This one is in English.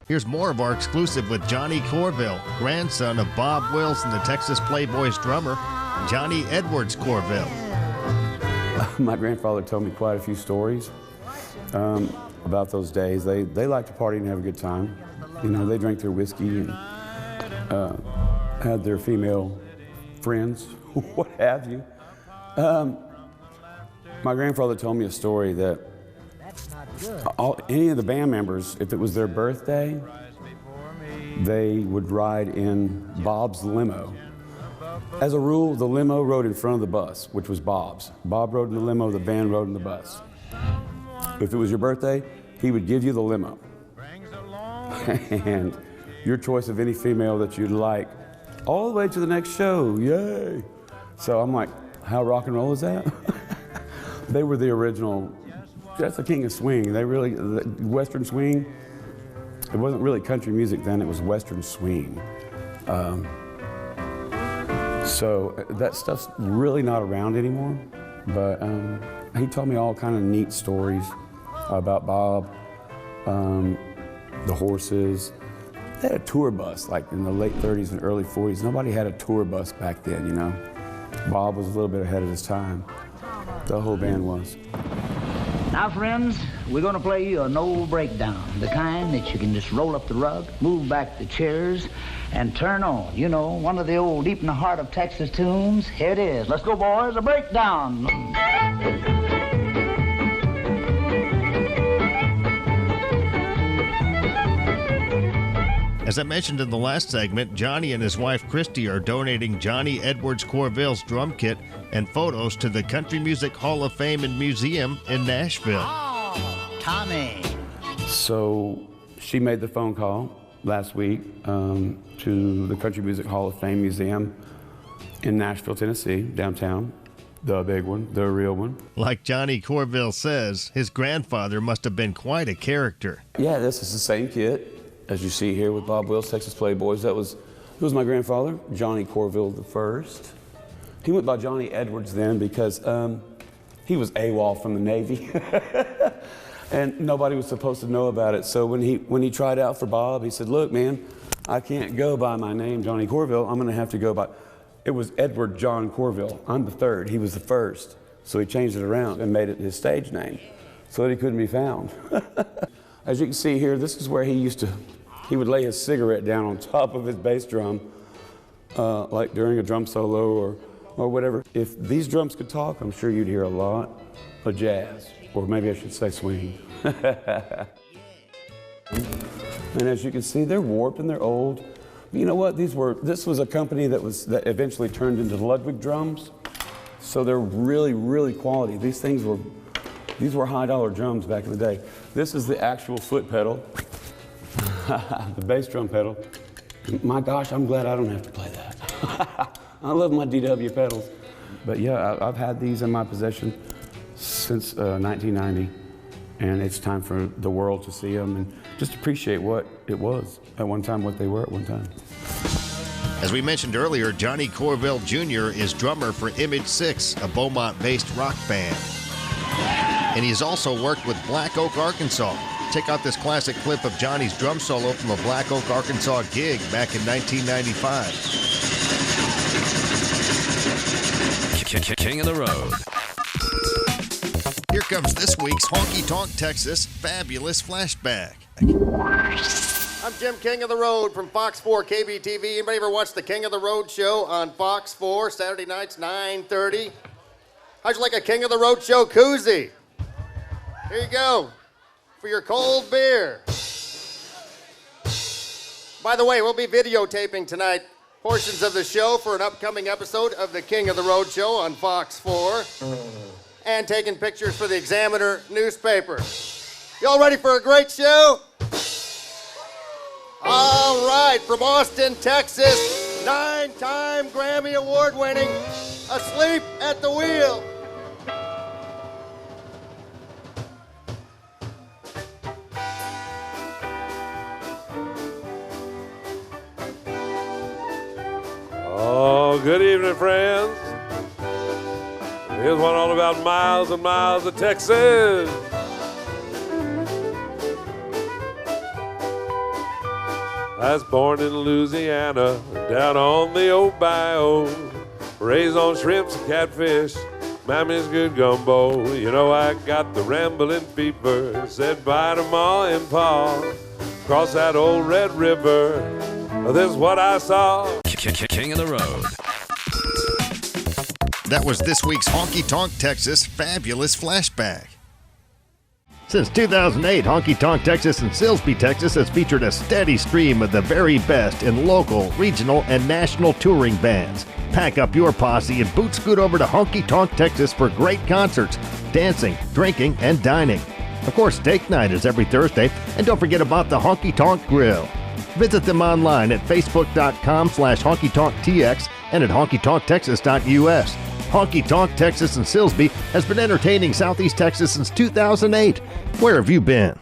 Here's more of our exclusive with Johnny Courville, grandson of Bob Wills and the Texas Playboys drummer, Johnny Edwards Courville. My grandfather told me quite a few stories about those days. They liked to party and have a good time. You know, they drank their whiskey and had their female friends, what have you. My grandfather told me a story that any of the band members, if it was their birthday, they would ride in Bob's limo. As a rule, the limo rode in front of the bus, which was Bob's. Bob rode in the limo, the band rode in the bus. If it was your birthday, he would give you the limo. And your choice of any female that you'd like, all the way to the next show, yay. So I'm like, how rock and roll is that? They were the original, that's the king of swing. They really, the Western swing, it wasn't really country music then, it was Western swing. So that stuff's really not around anymore, but he told me all kind of neat stories about Bob, the horses. They had a tour bus, like in the late 30s and early 40s. Nobody had a tour bus back then, you know. Bob was a little bit ahead of his time. The whole band was. Now, friends, we're going to play you an old breakdown, the kind that you can just roll up the rug, move back the chairs, and turn on. You know, one of the old deep in the heart of Texas tunes. Here it is. Let's go, boys, a breakdown. As I mentioned in the last segment, Johnny and his wife Christy are donating Johnny Edwards Courville's drum kit and photos to the Country Music Hall of Fame and Museum in Nashville. Oh, Tommy. So she made the phone call last week to the Country Music Hall of Fame Museum in Nashville, Tennessee, downtown. The big one, the real one. Like Johnny Courville says, his grandfather must have been quite a character. Yeah, this is the same kit as you see here with Bob Wills, Texas Playboys. It was my grandfather, Johnny Courville the first. He went by Johnny Edwards then because he was AWOL from the Navy. And nobody was supposed to know about it. So when he tried out for Bob, he said, look, man, I can't go by my name, Johnny Courville. I'm gonna have to go by, it was Edward John Courville. I'm the third, he was the first. So he changed it around and made it his stage name so that he couldn't be found. As you can see here, this is where he would lay his cigarette down on top of his bass drum, like during a drum solo or whatever. If these drums could talk, I'm sure you'd hear a lot of jazz, or maybe I should say swing. And as you can see, they're warped and they're old. But you know what? This was a company that eventually turned into Ludwig drums. So they're really, really quality. These were high-dollar drums back in the day. This is the actual foot pedal, the bass drum pedal. My gosh, I'm glad I don't have to play that. I love my DW pedals. But yeah, I've had these in my possession since 1990, and it's time for the world to see them and just appreciate what it was at one time, what they were at one time. As we mentioned earlier, Johnny Courville Jr. is drummer for Image 6, a Beaumont-based rock band. And he's also worked with Black Oak, Arkansas. Check out this classic clip of Johnny's drum solo from a Black Oak, Arkansas gig back in 1995. King of the Road. Here comes this week's Honky Tonk Texas Fabulous Flashback. I'm Jim King of the Road from Fox 4 KBTV. Anybody ever watch the King of the Road show on Fox 4, Saturday nights, 9:30? How'd you like a King of the Road show koozie? Here you go, for your cold beer. By the way, we'll be videotaping tonight portions of the show for an upcoming episode of the King of the Road show on Fox 4, and taking pictures for the Examiner newspaper. Y'all ready for a great show? All right, from Austin, Texas, 9-time Grammy Award winning, Asleep at the Wheel. Oh, good evening, friends. Here's one all about miles and miles of Texas. I was born in Louisiana, down on the old bayou. Raised on shrimps and catfish, Mammy's good gumbo. You know I got the rambling fever, said bye to Ma and Pa. Cross that old Red River, this is what I saw. King of the Road. That was this week's Honky Tonk Texas Fabulous Flashback. Since 2008, Honky Tonk Texas in Silsbee, Texas has featured a steady stream of the very best in local, regional, and national touring bands. Pack up your posse and boot scoot over to Honky Tonk Texas for great concerts, dancing, drinking, and dining. Of course, steak night is every Thursday, and don't forget about the Honky Tonk Grill. Visit them online at facebook.com/honkytonktx and at honkytonktexas.us. Honky Tonk Texas in Silsbee has been entertaining Southeast Texas since 2008. Where have you been?